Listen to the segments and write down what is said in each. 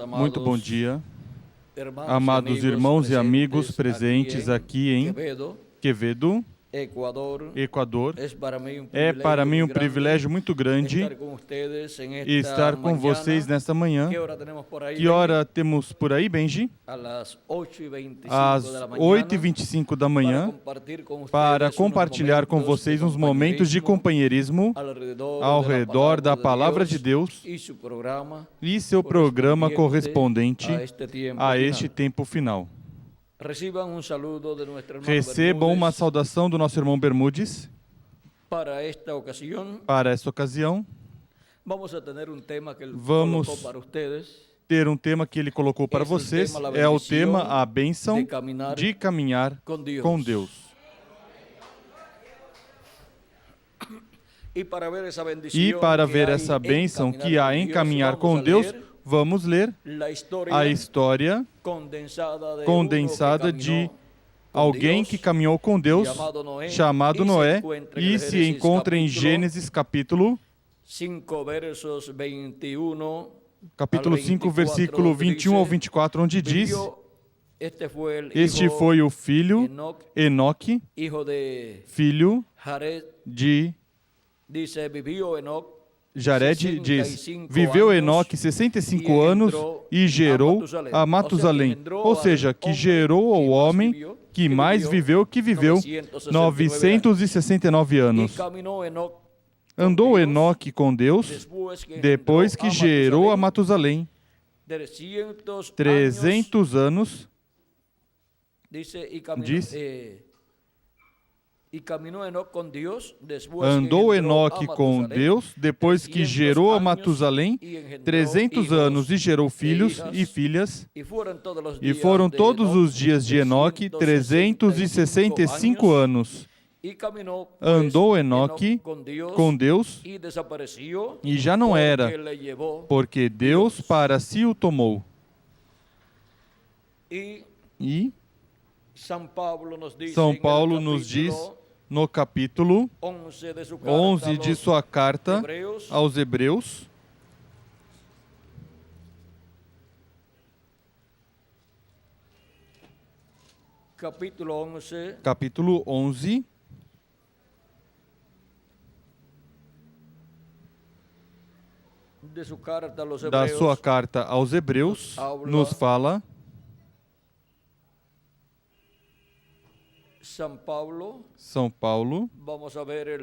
Muito bom dia, amados irmãos e amigos presentes aqui em Quevedo, Equador. É para mim um privilégio muito grande estar com vocês nesta manhã. Que hora temos por aí, Benji? Às 8h25 da manhã, para compartilhar com vocês uns momentos de companheirismo ao redor da Palavra de Deus e seu programa correspondente a este tempo final. Recebam uma saudação do nosso irmão Bermudes. Para esta ocasião, vamos ter um tema que ele colocou para vocês. É o tema A Bênção de Caminhar com Deus. E para ver essa bênção que há em caminhar com Deus, vamos ler a história condensada de alguém que caminhou com Deus, chamado Noé, e se encontra em Gênesis capítulo 5, versículo 21 ao 24, onde diz: Este foi o filho Enoque, filho de Jared, diz: viveu Enoque 65 anos e gerou a Matusalém, ou seja, que gerou ao homem que mais viveu, que viveu 969 anos. Andou Enoque com Deus depois que gerou a Matusalém 300 anos, diz. Andou Enoque com Deus depois que gerou a Matusalém 300 anos e gerou filhos e filhas, e foram todos os dias de Enoque 365 anos. Andou Enoque com Deus e já não era, porque Deus para si o tomou. E São Paulo nos diz no capítulo 11 de sua carta aos Hebreus, capítulo 11, da sua carta aos Hebreus, nos fala: São Paulo,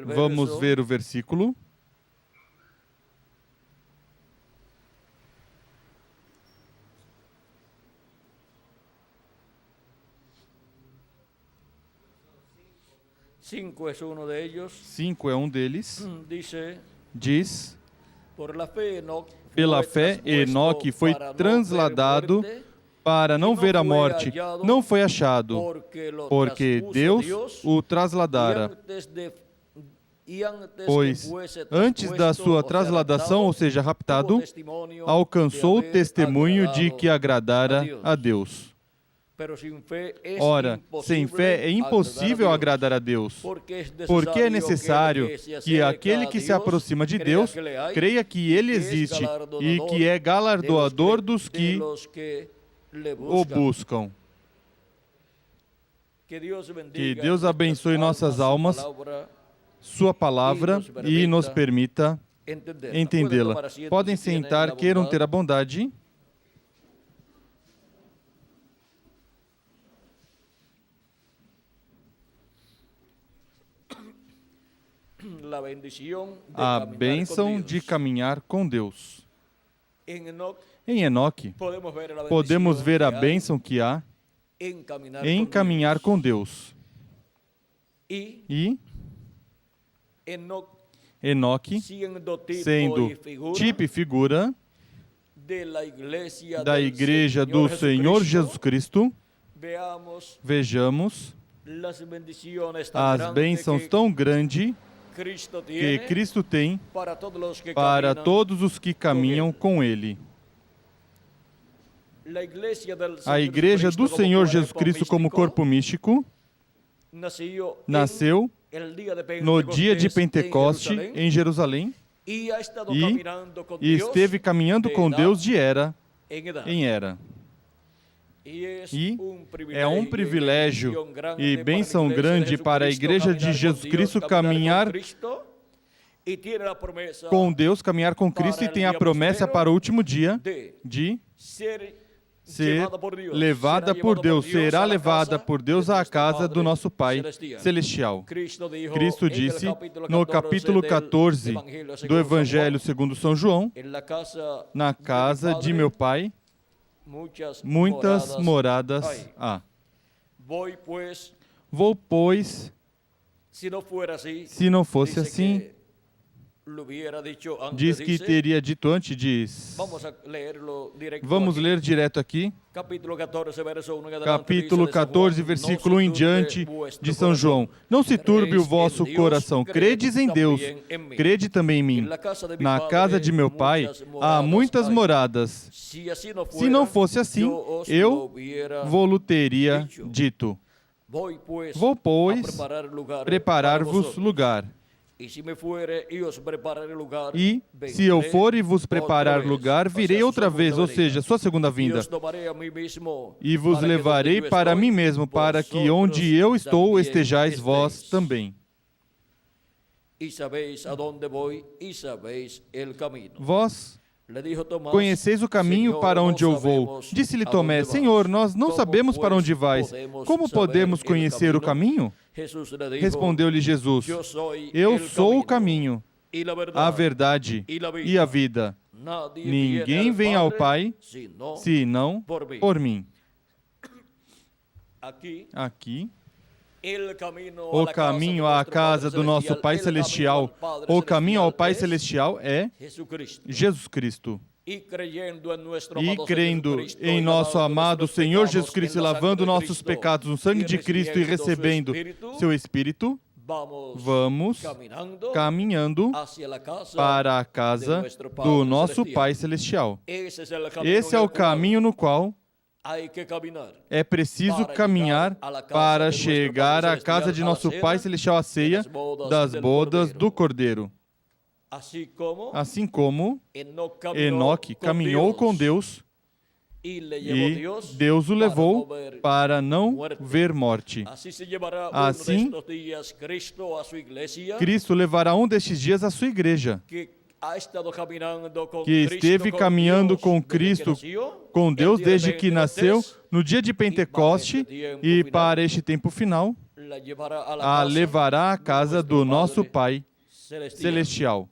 vamos ver o versículo. Cinco é um deles. Diz: pela fé, Enoque foi transladado para não ver a morte, não foi achado, porque Deus o trasladara. Pois, antes da sua trasladação, ou seja, raptado, alcançou o testemunho de que agradara a Deus. Ora, sem fé é impossível agradar a Deus, porque é necessário que aquele que se aproxima de Deus creia que Ele existe e que é galardoador dos que o buscam. Que Deus abençoe nossas almas, sua palavra, e nos permita entendê-la. Podem sentar, queiram ter a bondade. A bênção de caminhar com Deus. Em Enoque, podemos ver a bênção que há em caminhar com Deus. E Enoque, sendo tipo e figura da Igreja do Senhor Jesus Cristo, vejamos as bênçãos tão grandes que Cristo tem para todos os que caminham com Ele. A Igreja do Senhor Jesus Cristo como corpo místico nasceu no dia de Pentecoste em Jerusalém, e esteve caminhando com Deus de era em era. E é um privilégio e bênção grande para a Igreja de Jesus Cristo caminhar com Deus, caminhar com Cristo, e tem a promessa para o último dia de ser levada por Deus, será levada por Deus à casa do nosso Pai Celestial. Cristo disse no capítulo 14 do Evangelho segundo São João: na casa de meu Pai muitas moradas há. Vou, pois, se não fosse assim, diz que teria dito antes, diz. Vamos ler direto aqui. Capítulo 14, versículo 1 em diante de São João. Não se turbe o vosso coração. Credes em Deus, crede também em mim. Na casa de meu Pai há muitas moradas. Se não fosse assim, eu vou-lo teria dito. Vou, pois, preparar-vos lugar. E se eu for e vos preparar lugar, virei outra vez, ou seja, sua segunda vinda, e vos levarei para mim mesmo, para que onde eu estou estejais vós também. Vós conheceis o caminho para onde eu vou. Disse-lhe Tomé: Senhor, nós não sabemos para onde vais. Como podemos conhecer o caminho? Respondeu-lhe Jesus: Eu sou o caminho, a verdade e a vida. Ninguém vem ao Pai senão por mim. Aqui, o caminho à casa do nosso Pai Celestial, o caminho ao Pai Celestial é Jesus Cristo. E crendo em nosso amado Senhor Jesus Cristo, lavando nossos pecados no sangue de Cristo e recebendo seu Espírito, vamos caminhando para a casa do nosso Pai Celestial. Esse é o caminho no qual é preciso caminhar para chegar à casa de nosso Pai Celestial, a ceia das bodas do Cordeiro. Assim como Enoque caminhou com Deus e Deus o levou para não ver morte. Assim, Cristo levará um destes dias à sua igreja, que esteve caminhando com Cristo, com Deus, desde que nasceu, no dia de Pentecoste, e para este tempo final, a levará à casa do nosso Pai Celestial,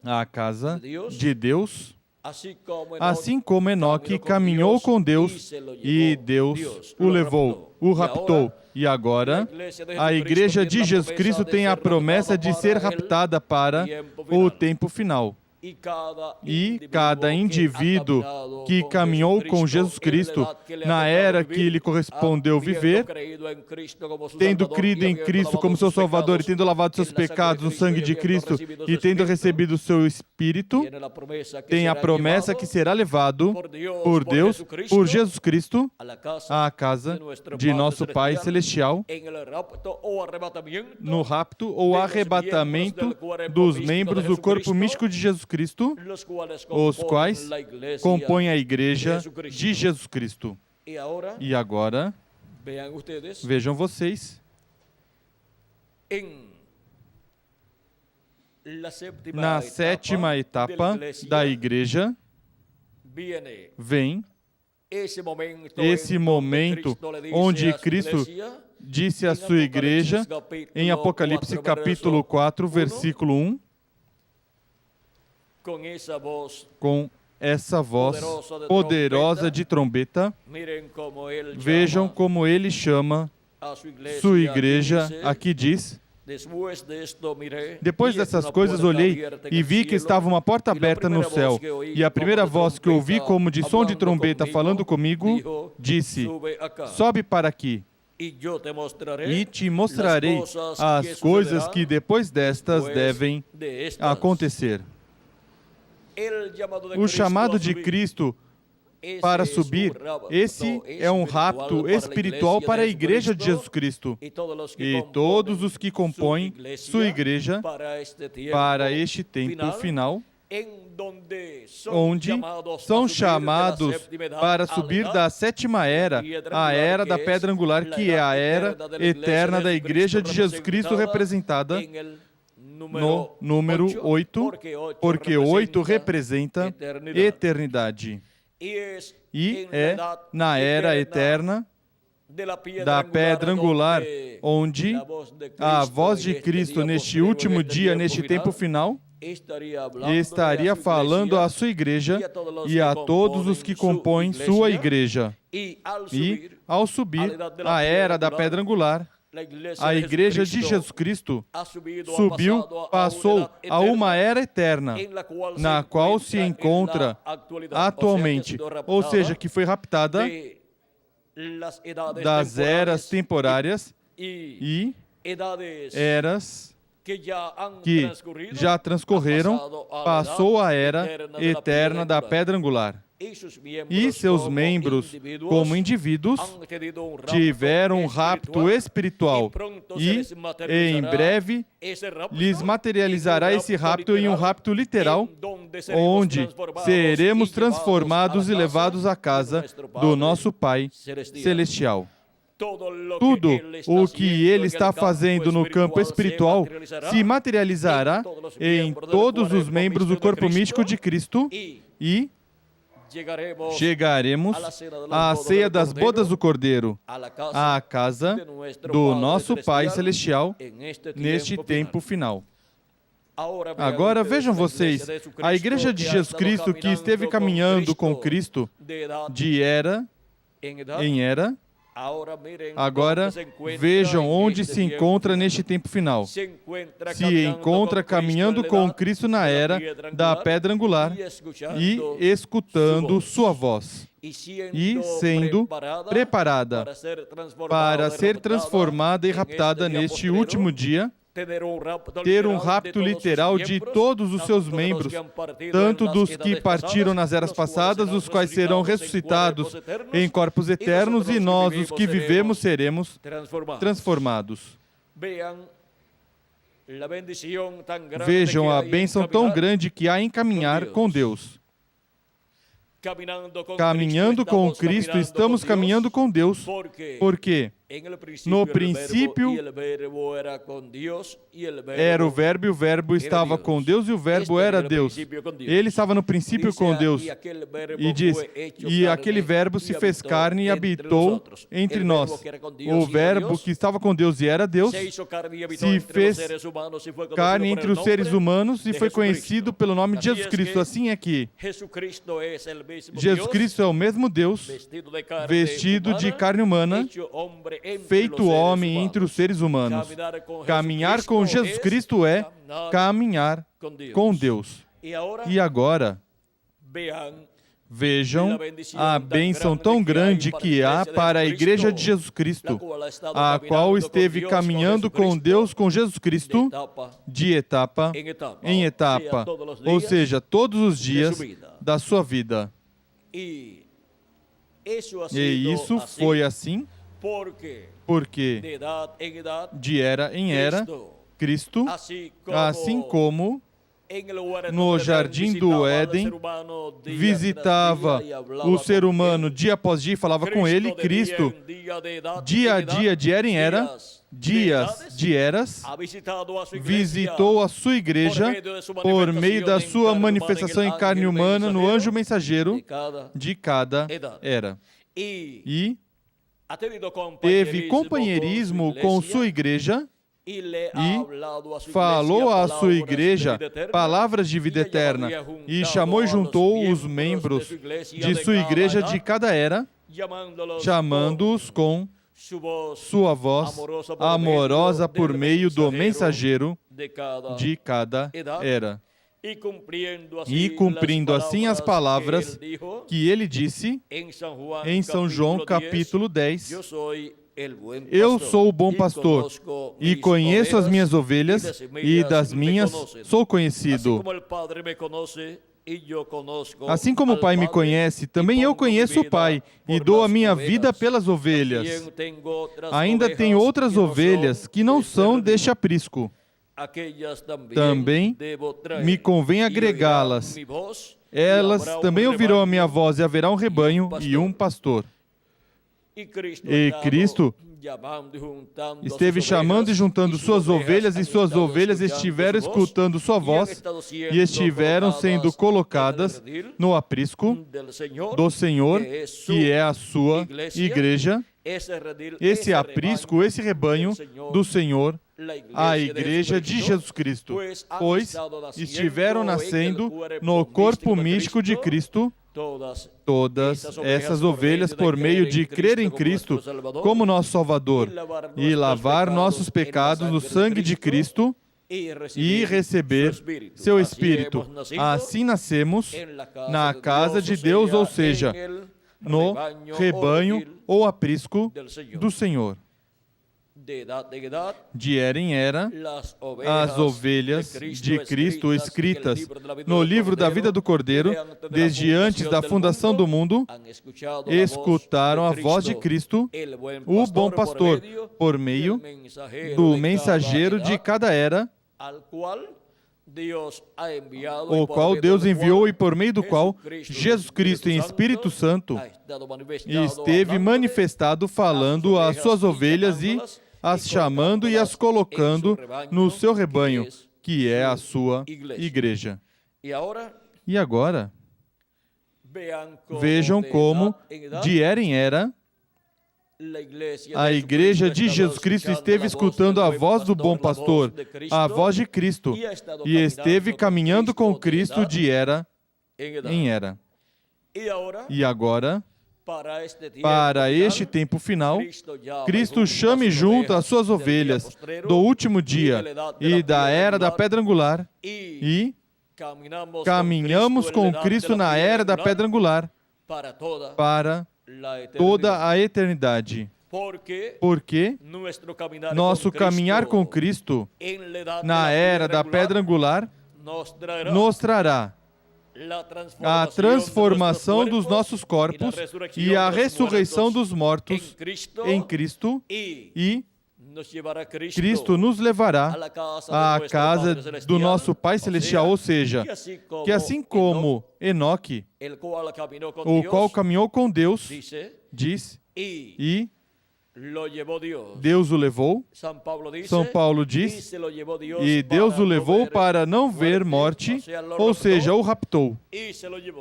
a casa de Deus, assim como Enoque caminhou com Deus e Deus o levou, o raptou. E agora, a Igreja de Jesus Cristo tem a promessa de ser raptada para o tempo final. E cada indivíduo que caminhou com Jesus Cristo na era que lhe correspondeu viver, tendo crido em Cristo como seu Salvador e tendo lavado seus pecados no sangue de Cristo e tendo recebido o seu Espírito, tem a promessa que será levado por Deus, por Jesus Cristo, à casa de nosso Pai Celestial, no rapto ou arrebatamento dos membros do corpo místico de Jesus Cristo, os quais compõem a Igreja de Jesus Cristo. E agora, vejam vocês, na sétima etapa da Igreja, vem esse momento onde Cristo disse à sua Igreja, em Apocalipse capítulo 4, versículo 1, com essa voz poderosa de trombeta, vejam como ele chama sua igreja. Aqui diz: depois dessas coisas olhei e vi que estava uma porta aberta no céu, e a primeira voz que ouvi como de som de trombeta falando comigo, disse: sobe para aqui, e te mostrarei as coisas que depois destas devem acontecer. O chamado de Cristo para subir. Esse é um rapto espiritual para a Igreja de Jesus Cristo. E todos os que compõem sua igreja para este tempo final, onde são chamados para subir da sétima era, a era da pedra angular, que é a era eterna da Igreja de Jesus Cristo, representada no número 8, porque 8 representa eternidade. E é na era eterna da pedra angular, onde a voz de Cristo neste último dia, neste tempo final, estaria falando à sua igreja e a todos os que compõem sua igreja. E, ao subir a era da pedra angular, a Igreja de Jesus Cristo subiu, passou a uma era eterna, na qual se encontra atualmente, ou seja, que foi raptada das eras temporárias e eras que já transcorreram, passou a era eterna da pedra angular. E seus membros, como indivíduos, tiveram um rapto espiritual. E, em breve, lhes materializará esse rapto em um rapto literal, onde seremos transformados e levados à casa do nosso Pai Celestial. Tudo o que Ele está fazendo no campo espiritual se materializará em todos os membros do corpo místico de Cristo e chegaremos à ceia das bodas do Cordeiro, à casa do nosso Pai Celestial, neste tempo final. Agora vejam vocês, a Igreja de Jesus Cristo que esteve caminhando com Cristo de era em era, agora vejam onde se encontra neste tempo final. Se encontra caminhando com Cristo na era da pedra angular e escutando sua voz e sendo preparada para ser transformada e raptada neste último dia, ter um rapto literal de todos os seus membros, tanto dos que partiram nas eras passadas, os quais serão ressuscitados em corpos eternos, e nós, os que vivemos, seremos transformados. Vejam a bênção tão grande que há em caminhar com Deus. Caminhando com Cristo, estamos caminhando com Deus, porque no princípio era o Verbo, e o Verbo estava com Deus, e o Verbo era Deus. Ele estava no princípio com Deus. E diz, e aquele Verbo se fez carne e habitou entre nós. O Verbo que estava com Deus e era Deus, se fez carne entre os seres humanos e foi conhecido pelo nome de Jesus Cristo. Assim é que Jesus Cristo é o mesmo Deus, vestido de carne humana, feito homem entre os seres humanos. Caminhar com Jesus Cristo é caminhar com Deus. E agora, vejam a bênção tão grande que há para a Igreja de Jesus Cristo, a qual esteve caminhando com Deus, com Jesus Cristo, de etapa em etapa, ou seja, todos os dias da sua vida. E isso foi assim porque de era em era, Cristo, assim como no jardim do Éden, visitava o ser humano dia após dia e falava com ele, Cristo, dia a dia, de era em era, dias de eras, visitou a sua igreja por meio da sua manifestação em carne humana no anjo mensageiro de cada era. E teve companheirismo com sua igreja e falou à sua igreja palavras de vida eterna e chamou e juntou os membros de sua igreja de cada era, chamando-os com sua voz amorosa por meio do mensageiro de cada era. E cumprindo assim as palavras que ele disse em São João capítulo 10, eu sou o bom pastor e conheço as minhas ovelhas e das minhas sou conhecido. Assim como o Pai me conhece, também eu conheço o Pai e dou a minha vida pelas ovelhas. Ainda tenho outras ovelhas que não são deste aprisco. Também me convém agregá-las. Elas também ouvirão a minha voz e haverá um rebanho e um pastor. E Cristo esteve chamando e juntando suas ovelhas, e suas ovelhas estiveram escutando sua voz e estiveram sendo colocadas no aprisco do Senhor, que é a sua igreja. Esse aprisco, esse rebanho do Senhor, a igreja de Jesus Cristo, pois estiveram nascendo no corpo místico de Cristo, todas essas ovelhas, por meio de crer em Cristo como nosso Salvador e lavar nossos pecados no sangue de Cristo e receber seu Espírito. Assim nascemos na casa de Deus, ou seja, no rebanho ou aprisco do Senhor. De era em era, as ovelhas de Cristo escritas no livro da vida do Cordeiro, desde antes da fundação do mundo, escutaram a voz de Cristo, o bom pastor, por meio do mensageiro de cada era, o qual Deus enviou e por meio do qual Jesus Cristo em Espírito Santo esteve manifestado, falando às suas ovelhas e as chamando e as colocando no seu rebanho, que é a sua igreja. E agora, vejam como, de era em era, a igreja de Jesus Cristo esteve escutando a voz do bom pastor, a voz de Cristo, e esteve caminhando com Cristo de era em era. E agora, para este tempo final, Cristo chama e junta as suas ovelhas do último dia e da era da pedra angular e caminhamos com Cristo na era da pedra angular para toda a eternidade. Porque nosso caminhar com Cristo na era da pedra angular nos trará a transformação dos nossos corpos e a ressurreição dos mortos em Cristo, e Cristo nos levará à casa do nosso Pai Celestial, ou seja, que assim como Enoque, o qual caminhou com Deus, diz, e Deus o levou, São Paulo diz, e Deus o levou para não ver morte, ou seja, o raptou,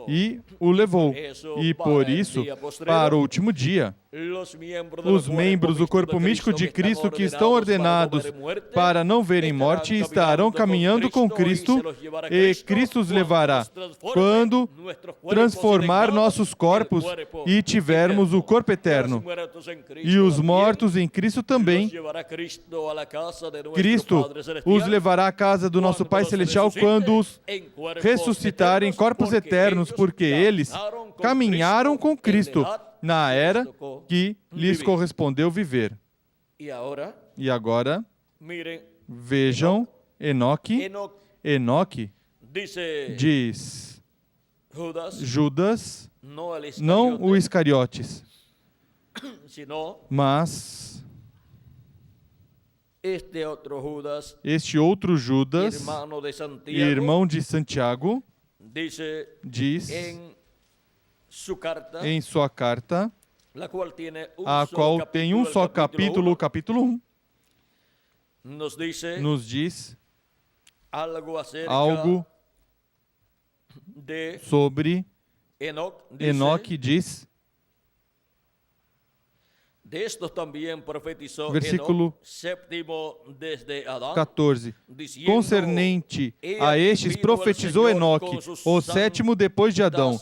e o levou, e por isso, para o último dia, os membros do corpo místico de Cristo que estão ordenados para não verem morte estarão caminhando com Cristo, e Cristo os levará quando transformar nossos corpos e tivermos o corpo eterno. E os mortos em Cristo também, Cristo os levará à casa do nosso Pai Celestial quando os ressuscitarem corpos eternos, porque eles caminharam com Cristo na era que lhes correspondeu viver. E agora, vejam, Enoque diz, Judas, não o Iscariotes, mas este outro Judas, irmão de Santiago, diz em sua carta, a qual tem um só capítulo, o capítulo 1, nos diz algo sobre Enoque, diz, versículo 14. Concernente a estes profetizou Enoque, o sétimo depois de Adão.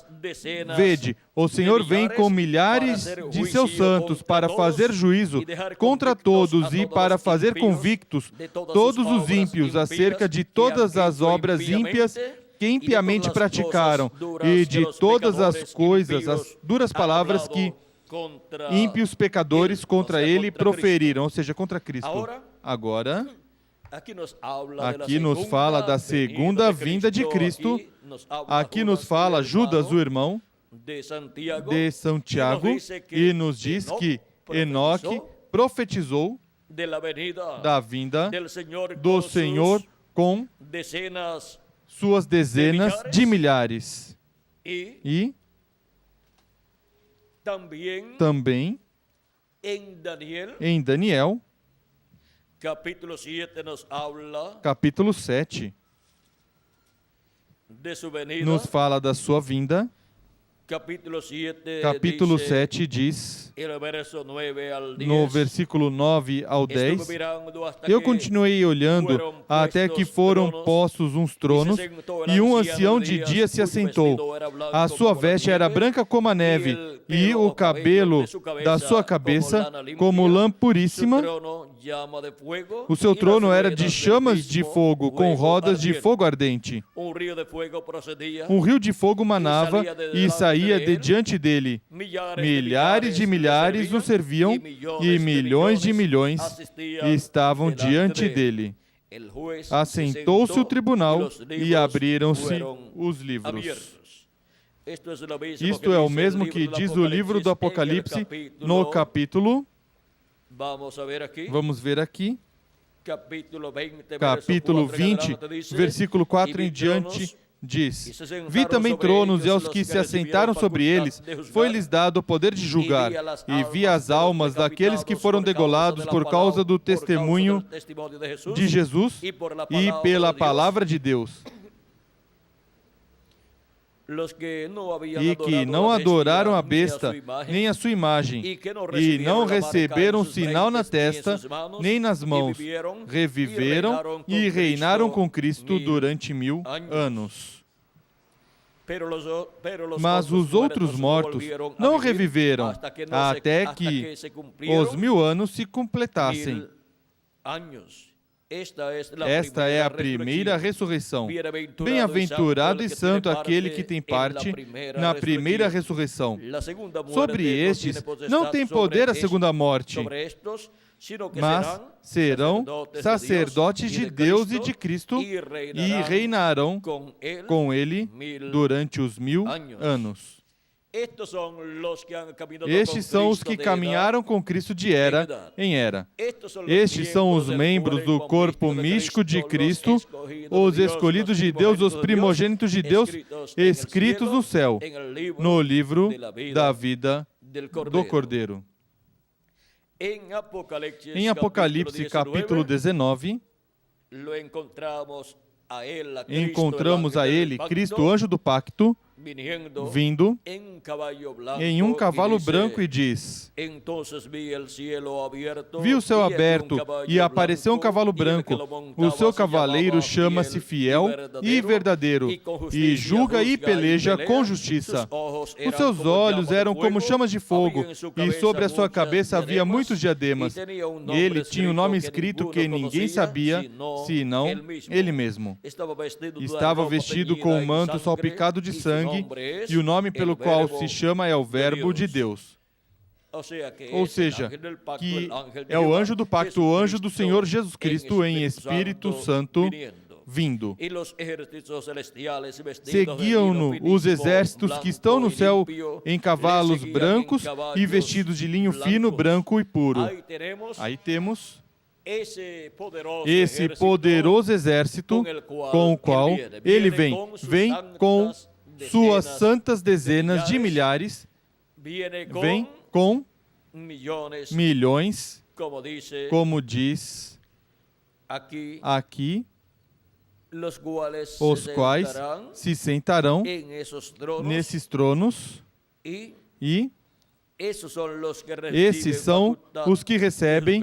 Vede, o Senhor vem com milhares de seus santos para fazer juízo contra todos e para fazer convictos todos os ímpios acerca de todas as obras ímpias que impiamente praticaram e de todas as coisas, as duras palavras que ímpios pecadores contra ele proferiram, ou seja, contra Cristo. Agora, aqui nos fala da segunda vinda de Cristo Aqui nos fala Judas, o irmão de Santiago, e nos diz que Enoque profetizou da vinda do Senhor com suas dezenas de milhares. E também em Daniel, capítulo 7, nos fala da sua vinda. Capítulo 7 diz, no versículo 9 ao 10, eu continuei olhando até que foram postos uns tronos, e um ancião de dia se assentou. A sua veste era branca como a neve, e o cabelo da sua cabeça como lã puríssima. O seu trono era de chamas de fogo, com rodas de fogo ardente. Um rio de fogo manava e saía de diante dele. Milhares de milhares o serviam, e milhões de milhões estavam diante dele. Assentou-se o tribunal e abriram-se os livros. Isto é o mesmo que diz o livro do Apocalipse no capítulo... Vamos ver aqui. Capítulo 20, versículo 4 em diante, diz: Vi também tronos, e aos que se assentaram sobre eles foi-lhes dado o poder de julgar, e vi as almas daqueles que foram degolados por causa do testemunho de Jesus e pela palavra de Deus, e que não adoraram a besta, nem a sua imagem, e não receberam sinal na testa, nem nas mãos, reviveram e reinaram com Cristo durante 1000 anos. Mas os outros mortos não reviveram, até que os 1000 anos se completassem. Esta é a primeira ressurreição. Bem-aventurado e santo aquele que tem parte na primeira ressurreição. Sobre estes não tem poder a segunda morte, mas serão sacerdotes de Deus e de Cristo e reinarão com ele durante os 1000 anos. Estes são os que caminharam com Cristo de era em era. Estes são os membros do corpo místico de Cristo, os escolhidos de Deus, os primogênitos de Deus, escritos no céu, no livro da vida do Cordeiro. Em Apocalipse, capítulo 19, encontramos a ele, Cristo, anjo do pacto, vindo em um cavalo branco, e diz: Vi o céu aberto, e apareceu um cavalo branco. O seu cavaleiro chama-se Fiel e Verdadeiro, e julga e peleja com justiça. Os seus olhos eram como chamas de fogo, e sobre a sua cabeça havia muitos diademas. Ele tinha um nome escrito que ninguém sabia, senão ele mesmo. Estava vestido com um manto salpicado de sangue, e o nome pelo qual se chama é o Verbo de Deus. Ou seja, que é o anjo do pacto, o anjo do Senhor Jesus Cristo em Espírito Santo vindo. Seguiam-no os exércitos que estão no céu em cavalos brancos e vestidos de linho fino, branco e puro. Aí temos esse poderoso exército com o qual ele vem com suas santas dezenas de milhares, vem com milhões, como diz aqui, os quais se sentarão nesses tronos, e esses são os que recebem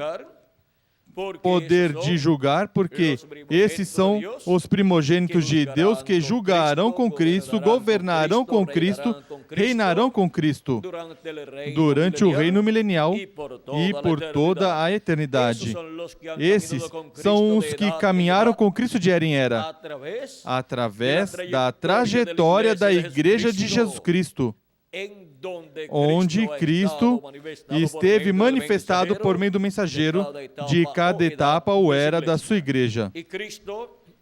poder de julgar, porque esses são os primogênitos de Deus que julgarão com Cristo, governarão com Cristo, reinarão com Cristo durante o reino milenial e por toda a eternidade. Esses são os que caminharam com Cristo de era em era, através da trajetória da Igreja de Jesus Cristo, onde Cristo esteve manifestado por meio do mensageiro de cada etapa ou era da sua igreja.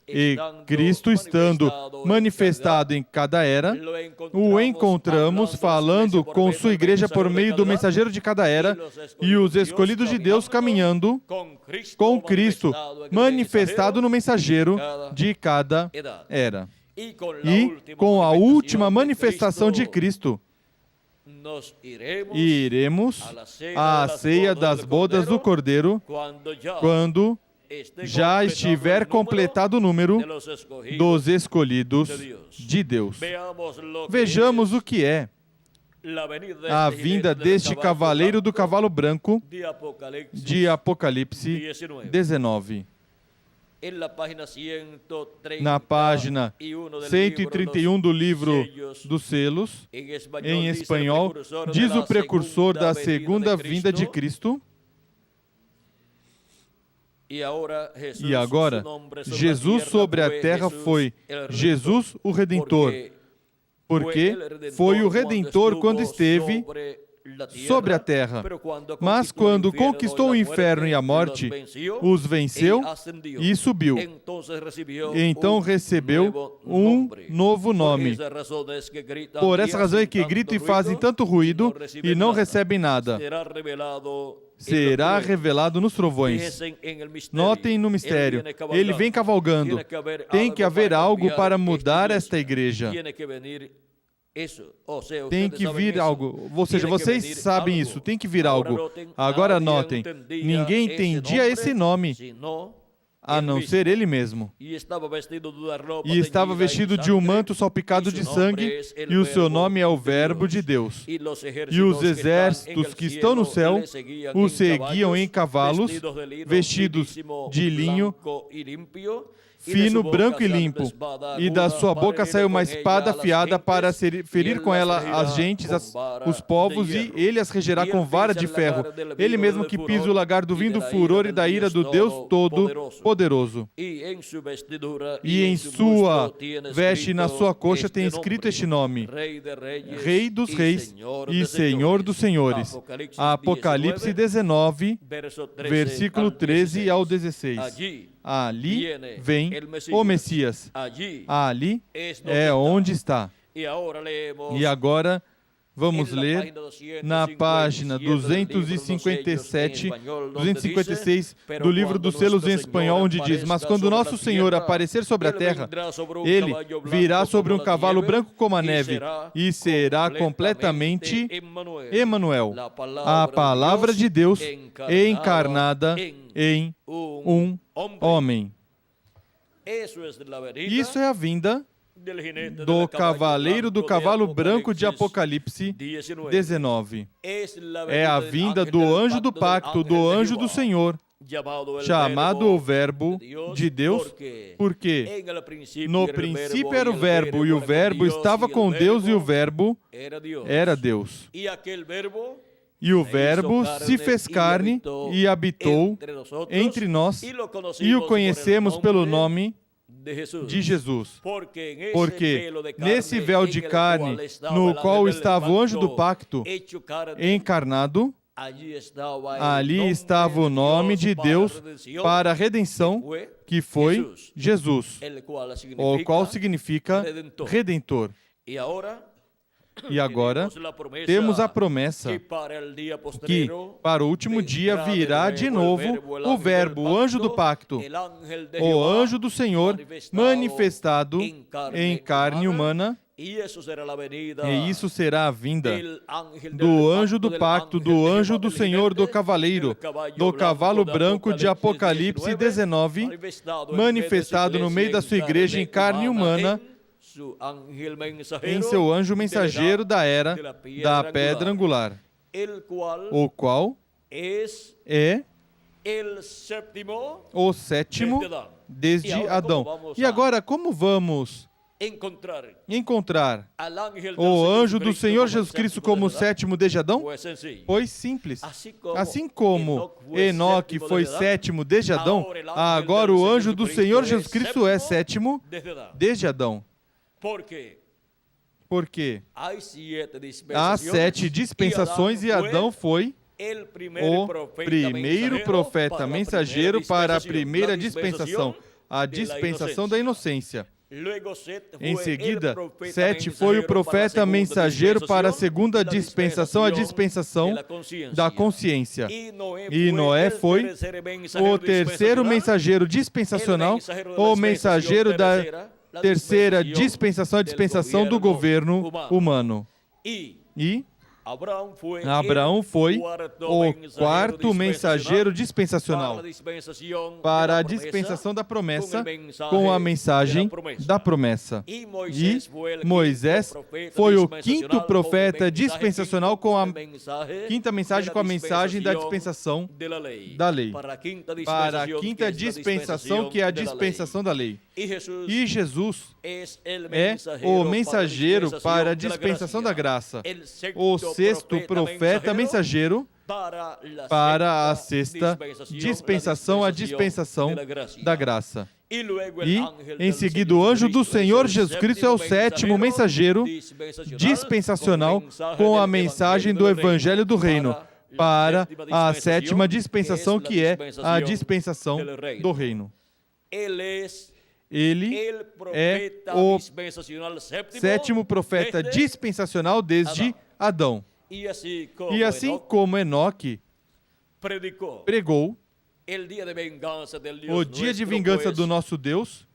E Cristo, estando manifestado em cada era, o encontramos falando com sua igreja por meio do mensageiro de cada era e os escolhidos de Deus caminhando com Cristo manifestado no mensageiro de cada era. E com a última manifestação de Cristo, iremos à ceia das bodas do Cordeiro, quando já estiver completado o número dos escolhidos de Deus. Vejamos o que é a vinda deste cavaleiro do cavalo branco de Apocalipse 19. Na página 131 do livro dos selos, em espanhol, diz o precursor da segunda vinda de Cristo. E agora, Jesus sobre a terra foi Jesus o Redentor, porque foi o Redentor quando esteve sobre a terra. Mas quando conquistou o inferno e a morte, os venceu e subiu. Então recebeu um novo nome. Por essa razão é que gritam e fazem tanto ruído e não recebem nada. Será revelado nos trovões. Notem no mistério. Ele vem cavalgando. Tem que haver algo para mudar esta igreja. Tem que vir algo. Ou seja, vocês sabem isso. Tem que vir algo. Agora notem. Ninguém entendia esse nome, a não ser ele mesmo. E estava vestido de um manto salpicado de sangue, e o seu nome é o Verbo de Deus. E os exércitos que estão no céu o seguiam em cavalos, vestidos de linho fino, branco e limpo, e da sua boca saiu uma espada afiada para ferir com ela as gentes, os povos, e ele as regerá com vara de ferro. Ele mesmo que pisa o lagar do vinho do furor e da ira do Deus Todo-Poderoso. E em sua veste e na sua coxa tem escrito este nome: Rei dos Reis e Senhor dos Senhores. Apocalipse 19, versículo 13 ao 16. Ali vem o Messias. Ali é onde está. E agora vamos ler na página 256 do livro dos selos em espanhol, onde diz: Mas quando nosso Senhor aparecer sobre a terra, ele virá sobre um cavalo branco como a neve e será completamente Emanuel, a palavra de Deus encarnada em um homem. Isso é a vinda do cavaleiro do cavalo branco de Apocalipse 19. É a vinda do anjo do pacto, do anjo do Senhor, chamado o Verbo de Deus, porque no princípio era o Verbo, e o Verbo estava com Deus, e o Verbo era Deus. E o Verbo se fez carne e habitou entre nós, e o conhecemos pelo nome de Jesus. Porque nesse véu de carne, no qual estava o anjo do pacto encarnado, ali estava o nome de Deus para a redenção, que foi Jesus, o qual significa Redentor. E agora temos a promessa que para o último dia virá de novo o Verbo, o anjo do pacto, o anjo do Senhor manifestado em carne humana. E isso será a vinda do anjo do pacto, do anjo do Senhor, do cavaleiro, do cavalo branco de Apocalipse 19, manifestado no meio da sua igreja em carne humana, em seu anjo mensageiro da era da pedra angular, o qual é o sétimo desde Adão. E agora, como vamos encontrar o anjo do Senhor Jesus Cristo como o sétimo desde Adão? Pois simples. Assim como Enoque foi sétimo desde Adão, agora o anjo do Senhor Jesus Cristo é sétimo desde Adão. Porque há 7 dispensações e Adão foi o primeiro profeta mensageiro para a primeira dispensação. a dispensação da inocência. Em seguida, Sete foi o profeta mensageiro para a segunda dispensação, a dispensação da consciência. E Noé foi o terceiro mensageiro dispensacional, o mensageiro da terceira dispensação, a dispensação do governo humano. E Abraão foi o quarto mensageiro dispensacional para a dispensação da promessa com a mensagem da promessa. E Moisés foi o quinto profeta dispensacional com a quinta mensagem com a mensagem da dispensação da lei. Para a quinta dispensação, que é a dispensação da lei. E Jesus é o mensageiro para a dispensação da graça, o sexto profeta mensageiro para a sexta dispensação, a dispensação da graça. E, em seguida, o anjo do Senhor Jesus Cristo é o sétimo mensageiro dispensacional com a mensagem do Evangelho do Reino para a sétima dispensação, que é a dispensação do Reino. Ele é o sétimo profeta dispensacional desde Adão. E assim como Enoque pregou o dia de vingança do nosso Deus,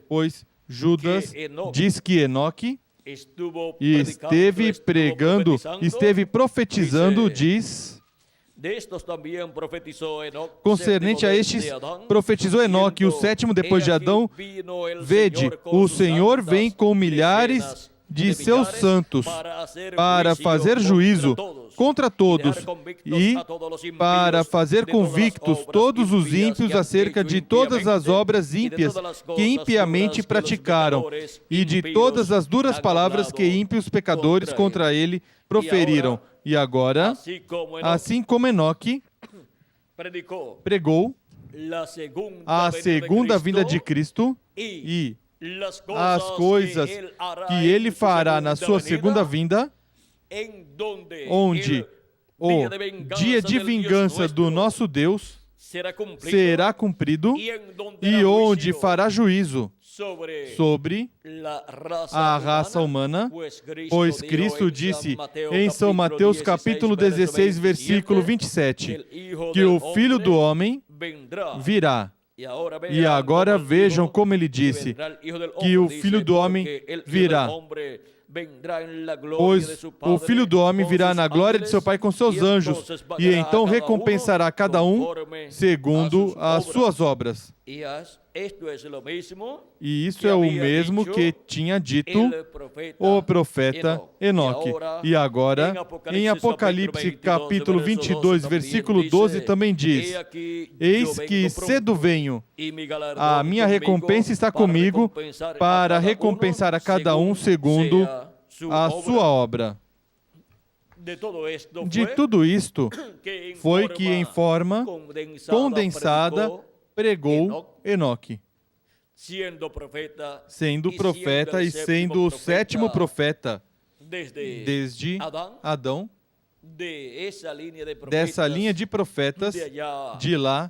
pois Judas diz que Enoque esteve pregando, esteve profetizando, diz... Concernente a estes, profetizou Enoque, o sétimo depois de Adão: vede, o Senhor vem com milhares de seus santos para fazer juízo contra todos e para fazer convictos todos os ímpios acerca de todas as obras ímpias que impiamente praticaram e de todas as duras palavras que ímpios pecadores contra ele proferiram. E agora, assim como Enoque pregou a segunda vinda de Cristo e as coisas que ele fará na sua segunda vinda, onde o dia de vingança do nosso Deus será cumprido e onde fará juízo sobre a raça humana, pois Cristo disse em São Mateus capítulo 16, versículo 27, que o Filho do Homem virá. E agora vejam como ele disse, que o Filho do Homem virá. Pois o Filho do Homem virá na glória de seu Pai com seus anjos, e então recompensará cada um segundo as suas obras. E isso é o mesmo que tinha dito o profeta Enoque. E agora, em Apocalipse capítulo 22, versículo 12, também diz: eis que cedo venho, a minha recompensa está comigo, para recompensar a cada um segundo a sua obra. De tudo isto foi que em forma condensada pregou Enoque, sendo profeta e sendo o sétimo profeta desde Adão, dessa linha de profetas de lá,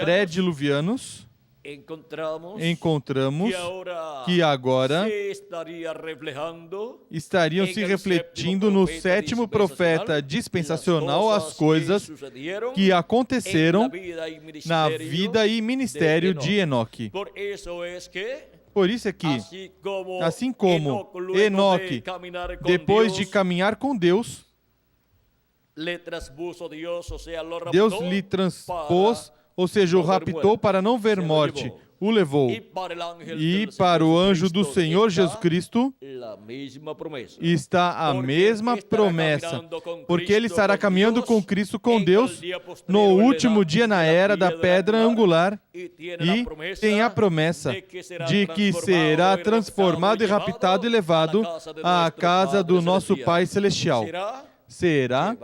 pré-diluvianos, encontramos que agora estariam se refletindo no sétimo profeta dispensacional as coisas que aconteceram na vida e ministério de Enoque. Por isso é que, assim como Enoque, depois de caminhar com Deus, Deus lhe transpôs, ou seja, o raptou para não ver morte, o levou. E para o anjo do Senhor Jesus Cristo está a mesma promessa, porque ele estará caminhando com Cristo, com Deus, no último dia na era da pedra angular, e tem a promessa de que será transformado e raptado e levado à casa do nosso Pai Celestial. Será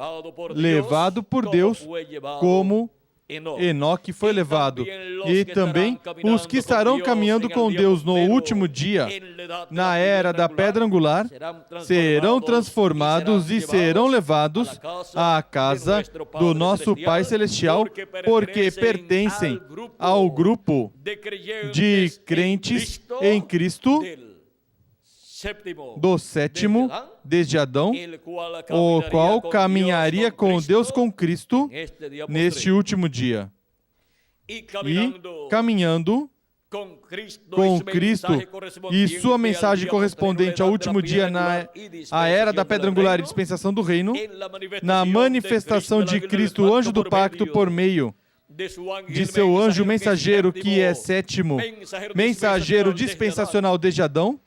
levado por Deus como Enoque foi levado. E também os que estarão caminhando com Deus no último dia, na era da pedra angular, serão transformados e serão levados à casa do nosso Pai Celestial, porque pertencem ao grupo de crentes em Cristo do sétimo desde Adão, o qual caminharia com Deus com Cristo neste último dia. E caminhando com Cristo e sua mensagem correspondente ao último dia na era da pedra angular e dispensação do reino, na manifestação de Cristo, o anjo do pacto, por meio de seu anjo mensageiro, que é sétimo, mensageiro dispensacional desde Adão,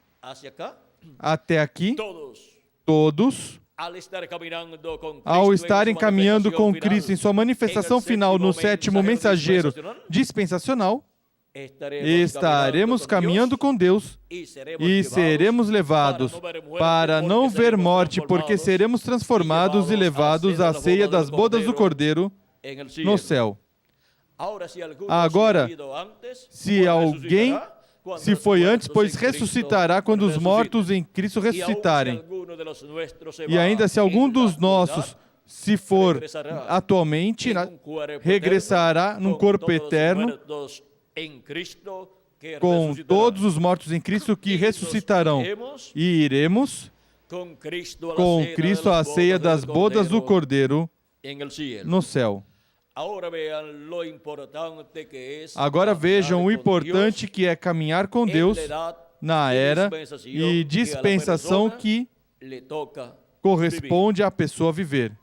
até aqui, todos, ao estarem caminhando com Cristo em sua manifestação final no sétimo mensageiro dispensacional, estaremos caminhando com Deus e seremos levados para não ver morte, porque seremos transformados e levados à ceia das bodas do Cordeiro no céu. Agora, se alguém se foi antes, pois ressuscitará quando os mortos em Cristo ressuscitarem. E ainda se algum dos nossos, se for atualmente, regressará num corpo eterno com todos os mortos em Cristo que ressuscitarão. E iremos com Cristo à ceia das bodas do Cordeiro no céu. Agora vejam o importante que é caminhar com Deus na era e dispensação que corresponde à pessoa viver.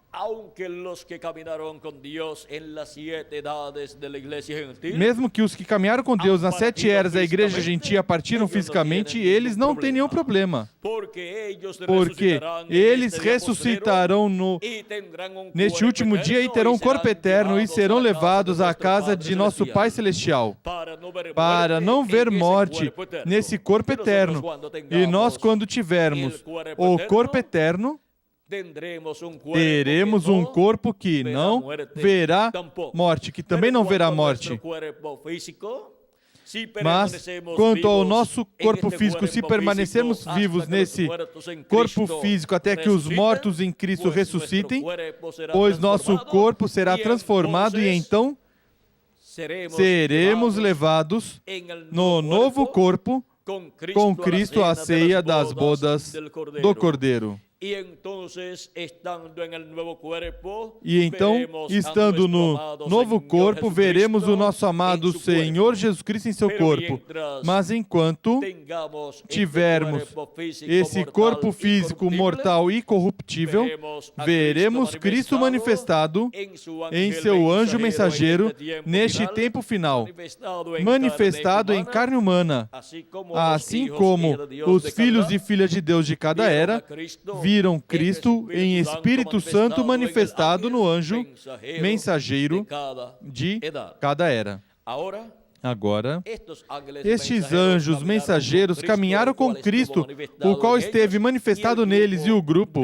Mesmo que os que caminharam com Deus nas 7 eras da igreja gentia partiram fisicamente, eles não têm nenhum problema. Porque eles ressuscitarão neste último dia e terão um corpo eterno e serão levados à casa de nosso Pai Celestial, para não ver morte nesse corpo eterno. E nós, quando tivermos o corpo eterno, teremos um corpo que não verá morte, que também não verá morte. Mas, quanto ao nosso corpo físico, se permanecermos vivos nesse corpo físico até que os mortos em Cristo ressuscitem, pois nosso corpo será transformado e então seremos levados no novo corpo com Cristo à ceia das bodas do Cordeiro. E então, estando no novo corpo, veremos o nosso amado Senhor Jesus Cristo em seu corpo. Mas enquanto tivermos esse corpo físico mortal e corruptível, veremos Cristo manifestado em seu anjo mensageiro neste tempo final, manifestado em carne humana, assim como os filhos e filhas de Deus de cada era viram Cristo em Espírito Santo manifestado no anjo mensageiro de cada era. Agora, estes anjos mensageiros caminharam com Cristo, o qual esteve manifestado neles, e o grupo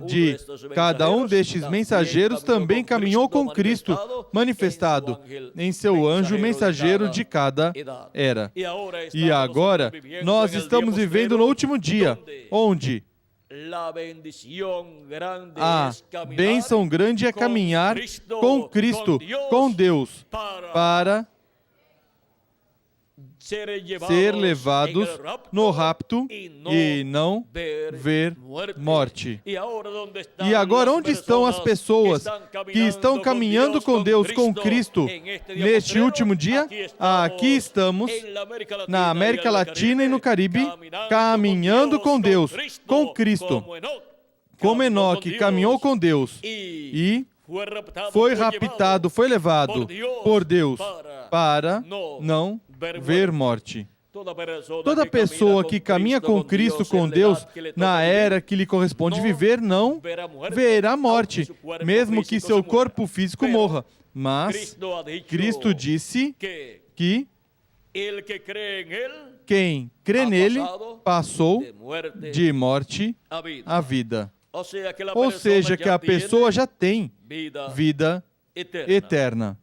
de cada um destes mensageiros também caminhou com Cristo, manifestado em seu anjo mensageiro de cada era. E agora, nós estamos vivendo no último dia, onde a bênção grande é caminhar com Cristo, com Deus, para ser levados no rapto e não ver morte. E agora, onde estão as pessoas que estão caminhando com Deus, com Cristo, neste último dia? Aqui estamos, na América Latina e no Caribe, caminhando com Deus, com Cristo. Como Enoque caminhou com Deus e foi raptado, foi levado por Deus para não ver morte. Toda pessoa que caminha com Cristo, com Deus, na era que lhe corresponde viver, não verá morte, mesmo que seu corpo físico morra. Mas Cristo disse que quem crê nele passou de morte à vida. Ou seja, que a pessoa já tem vida eterna.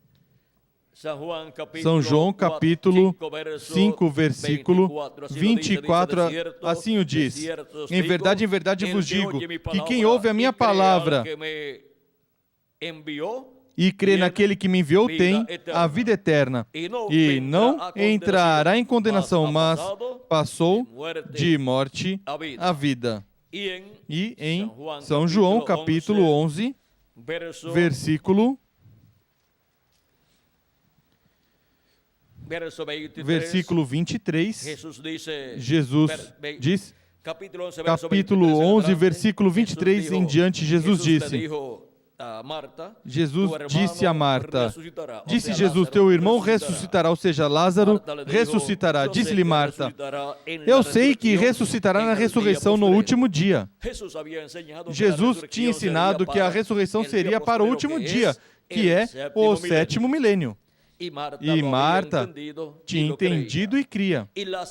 São João, capítulo 5, versículo 24, assim o diz: em verdade vos digo, que quem ouve a minha palavra e crê naquele que me enviou tem a vida eterna, e não entrará em condenação, mas passou de morte à vida. E em São João, capítulo 11, versículo 23, Jesus diz, capítulo 11, versículo 23 em diante, Jesus disse a Marta, disse Jesus, teu irmão ressuscitará, ou seja, Lázaro ressuscitará. Disse-lhe Marta, eu sei que ressuscitará na ressurreição no último dia. Jesus tinha ensinado que a ressurreição seria para o último dia, que é o 7º milênio. E Marta tinha entendido e cria.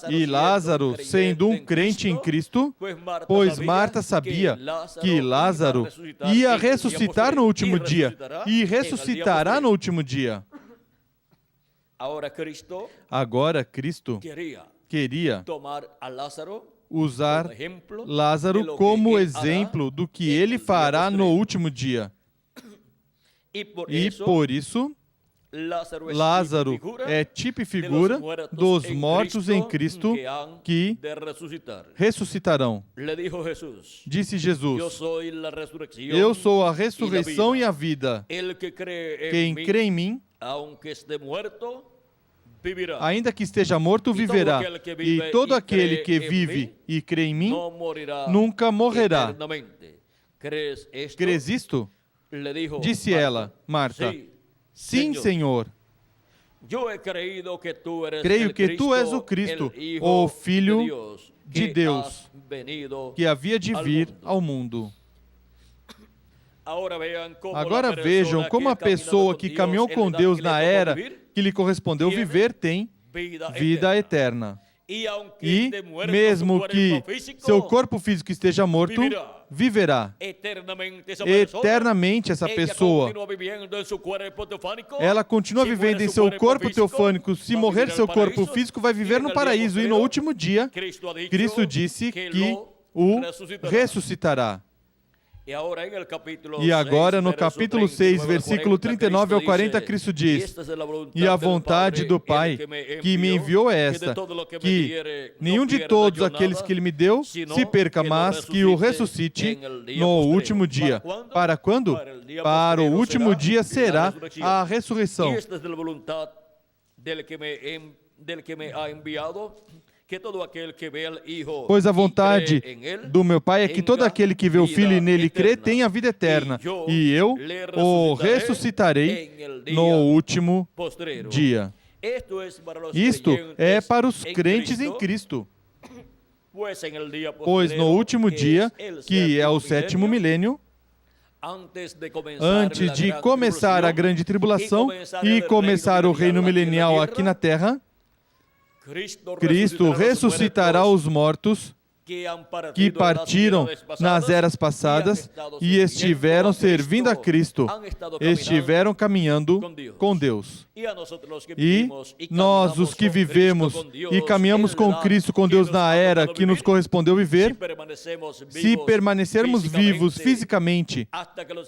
E Lázaro, sendo um crente em Cristo, pois Marta sabia que Lázaro ia ressuscitar no último dia, e ressuscitará no último dia. Agora Cristo queria usar Lázaro como exemplo do que ele fará no último dia. E por isso, Lázaro é tipo e figura dos mortos em Cristo que ressuscitarão. Disse Jesus, eu sou a ressurreição e a vida. Quem crê em mim, ainda que esteja morto, viverá. E todo aquele que vive e crê em mim, nunca morrerá. Crês isto? Disse ela, Marta, sim, Senhor. Creio que tu és o Cristo, o Filho de Deus, que havia de vir ao mundo. Agora vejam como a pessoa que caminhou com Deus na era que lhe correspondeu viver tem vida eterna. E, mesmo que seu corpo físico esteja morto, viverá. Eternamente essa pessoa, ela continua vivendo em seu corpo teofânico. Se morrer seu corpo físico, vai viver no paraíso. E no último dia, Cristo disse que o ressuscitará. E agora, no capítulo 6, versículo 39 ao 40, Cristo diz, e a vontade do Pai que me enviou é esta, que nenhum de todos aqueles que Ele me deu se perca, mas que o ressuscite no último dia. Para quando? Para o último dia será a ressurreição. Pois a vontade do meu Pai é que todo aquele que vê o Filho e nele crê tenha a vida eterna, e eu o ressuscitarei no último dia. Isto é para os crentes em Cristo. Pois no último dia, que é o 7º milênio, antes de começar a grande tribulação e começar o reino milenial aqui na terra, Cristo ressuscitará os mortos que partiram nas eras passadas e estiveram servindo a Cristo, estiveram caminhando com Deus. E nós, os que vivemos e caminhamos com Cristo, com Deus na era que nos correspondeu viver, se permanecermos vivos fisicamente,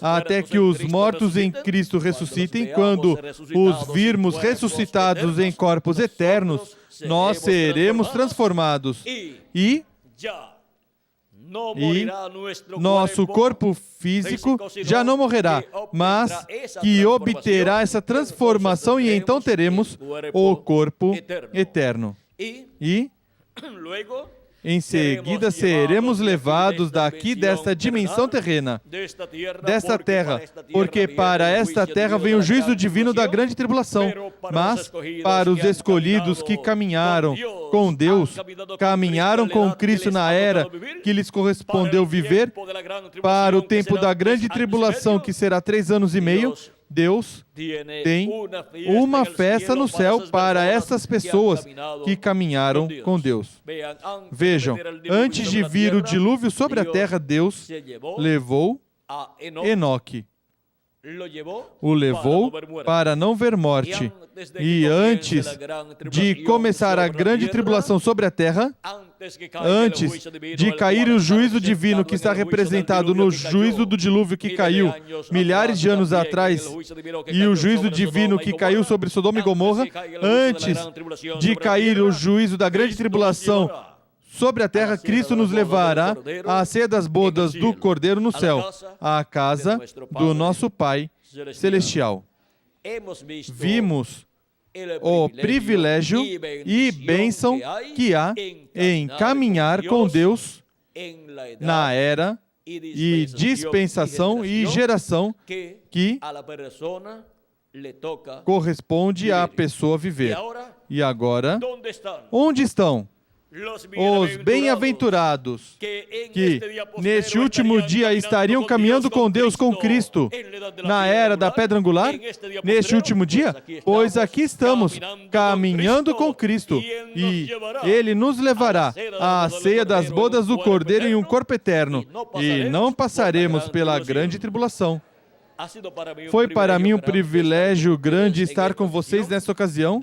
até que os mortos em Cristo ressuscitem, quando os virmos ressuscitados em corpos eternos, nós seremos transformados e nosso corpo físico já não morrerá, mas que obterá essa transformação e então teremos o corpo eterno. E em seguida seremos levados daqui desta dimensão terrena, desta terra, porque para esta terra vem o juízo divino da grande tribulação, mas para os escolhidos que caminharam com Deus, caminharam com Cristo na era que lhes correspondeu viver, para o tempo da grande tribulação, que será 3 anos e meio, Deus tem uma festa no céu para essas pessoas que caminharam com Deus. Vejam, antes de vir o dilúvio sobre a terra, Deus levou Enoque. o levou para não ver morte. E antes de começar a grande tribulação sobre a terra, antes de cair o juízo divino que está representado no juízo do dilúvio que caiu milhares de anos atrás, e o juízo divino que caiu sobre Sodoma e Gomorra, antes de cair o juízo da grande tribulação sobre a terra, Cristo nos levará à ceia das bodas do Cordeiro no céu, à casa do nosso Pai Celestial. Vimos o privilégio e bênção que há em caminhar com Deus na era e dispensação e geração que corresponde à pessoa viver. E agora, onde estão os bem-aventurados que neste último dia estariam caminhando com Deus, com Cristo, na era da pedra angular? Neste último dia? Pois aqui estamos, caminhando com Cristo, e Ele nos levará à ceia das bodas do Cordeiro em um corpo eterno, e não passaremos pela grande tribulação. Foi para mim um privilégio grande estar com vocês nessa ocasião,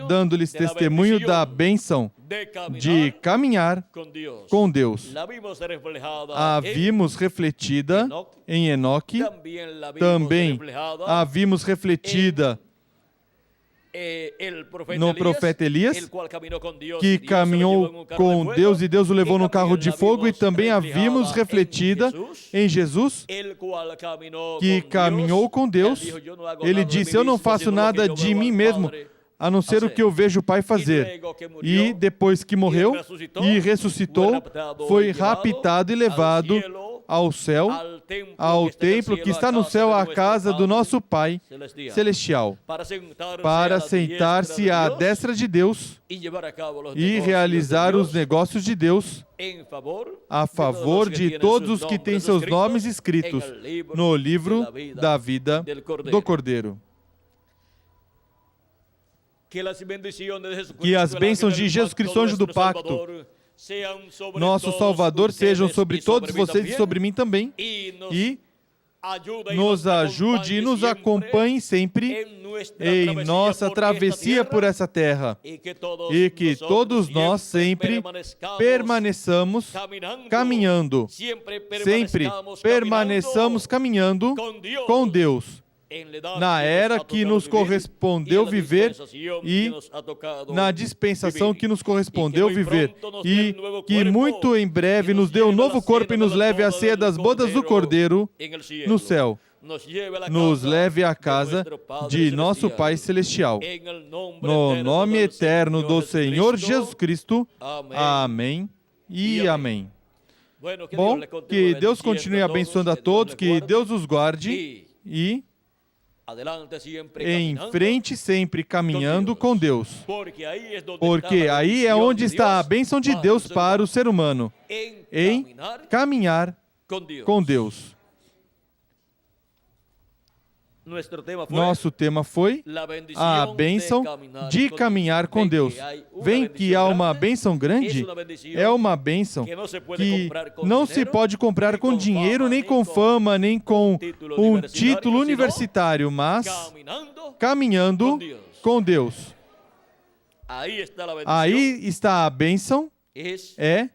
dando-lhes testemunho da bênção de caminhar com Deus. A vimos refletida em Enoque, também a vimos refletida no profeta Elias, que caminhou com Deus e Deus o levou no carro de fogo, e também a vimos refletida em Jesus, que caminhou com Deus. Ele disse: eu não faço nada de mim mesmo, a não ser o que eu vejo o Pai fazer. E depois que morreu e ressuscitou, foi raptado e levado ao céu, ao templo que está no céu, à casa do nosso Pai Celestial, para sentar-se à destra de Deus e realizar os negócios de Deus a favor de todos os que têm seus nomes escritos no livro da vida do Cordeiro. Que as bênçãos de Jesus Cristo, anjo do pacto, nosso Salvador, sejam sobre todos vocês e sobre mim também, e nos ajude e nos acompanhe sempre em nossa travessia por essa terra, e que todos nós sempre permaneçamos caminhando, sempre permaneçamos caminhando com Deus, na era que nos correspondeu viver e na dispensação que nos correspondeu viver, e que muito em breve nos dê um novo corpo e nos leve à ceia das bodas do Cordeiro no céu, nos leve à casa de nosso Pai Celestial. No nome eterno do Senhor Jesus Cristo. Amém e amém. Bom, que Deus continue abençoando a todos, que Deus os guarde e em frente sempre caminhando com Deus, porque aí é onde está a bênção de Deus para o ser humano, em caminhar com Deus. Nosso tema foi a bênção de caminhar com Deus. Vem que há uma bênção grande, é uma bênção que não se pode comprar com dinheiro, nem com fama, nem com um título universitário, mas caminhando com Deus. Aí está a bênção, é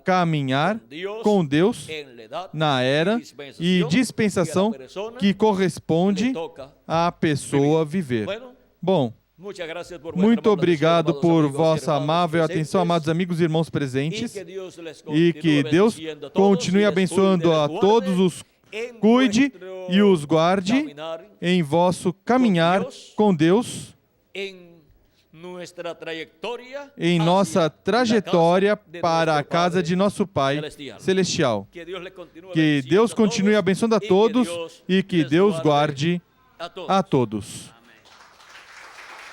caminhar com Deus na era e dispensação que corresponde à pessoa viver. Bom, muito obrigado por vossa amável atenção, amados amigos e irmãos presentes, e que Deus continue abençoando a todos, os cuide e os guarde em vosso caminhar com Deus, em nossa trajetória para a casa de nosso Pai Celestial. Que Deus continue abençoando a todos e que Deus guarde a todos.